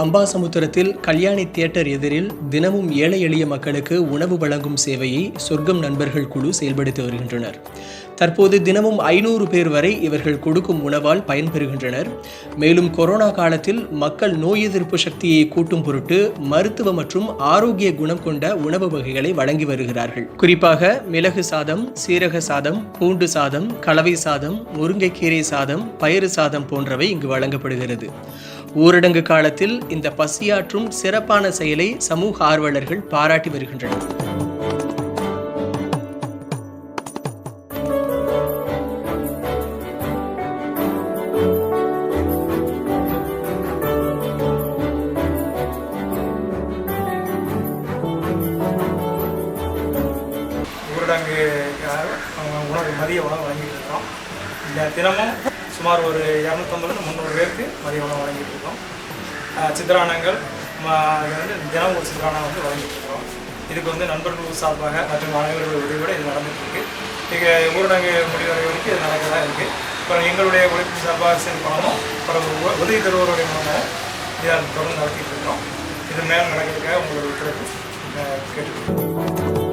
அம்பாசமுத்திரத்தில் Kalyani theatre எதிரில் தினமும் ஏழை எளிய மக்களுக்கு உணவு வழங்கும் சேவையை சொர்க்கம் நண்பர்கள் குழு செயல்படுத்தி வருகின்றனர். தற்போது தினமும் 500 பேர் வரை இவர்கள் கொடுக்கும் உணவால் பயன்பெறுகின்றனர். மேலும் கொரோனா காலத்தில் மக்கள் நோய் எதிர்ப்பு சக்தியை கூட்டும் பொருட்டு மருத்துவ மற்றும் ஆரோக்கிய குணம் கொண்ட உணவு வகைகளை வழங்கி வருகிறார்கள். குறிப்பாக மிளகு சாதம், சீரக சாதம், பூண்டு சாதம், கலவை சாதம், முருங்கைக்கீரை சாதம், பயிறு சாதம் போன்றவை இங்கு வழங்கப்படுகிறது. ஊரடங்கு காலத்தில் இந்த பசியாற்றும் சிறப்பான செயலை சமூக ஆர்வலர்கள் பாராட்டி வருகின்றனர். ஊரடங்குக்காக மதிய உணவு வழங்கிட்டு இருக்கோம். இந்த தினமும் சுமார் ஒரு 250-300 பேருக்கு மதிய உணவு வழங்கிட்டு இருக்கோம். சித்திரானங்கள் தினமும் ஒரு சித்திரானம் வழங்கிட்டு இருக்கோம். இதுக்கு நண்பர்கள் சார்பாக மற்றும் அனைவர்களுடைய உதவியோடு இது நடந்துகிட்டு இருக்கு. ஊரடங்கு முடிவடை வரைக்கும் இது நடக்கதா இருக்குது. இப்போ எங்களுடைய உழைப்பு சார்பாக செயல்படணும், அப்புறம் உதவி தருவோருடைய மூலமாக இதை தொடர்ந்து நடத்திட்டு இருக்கோம். இது மேலே நடக்கிறதுக்காக உங்களுடைய ஒத்துழைப்பு கேட்டுக்கொள்கிறோம்.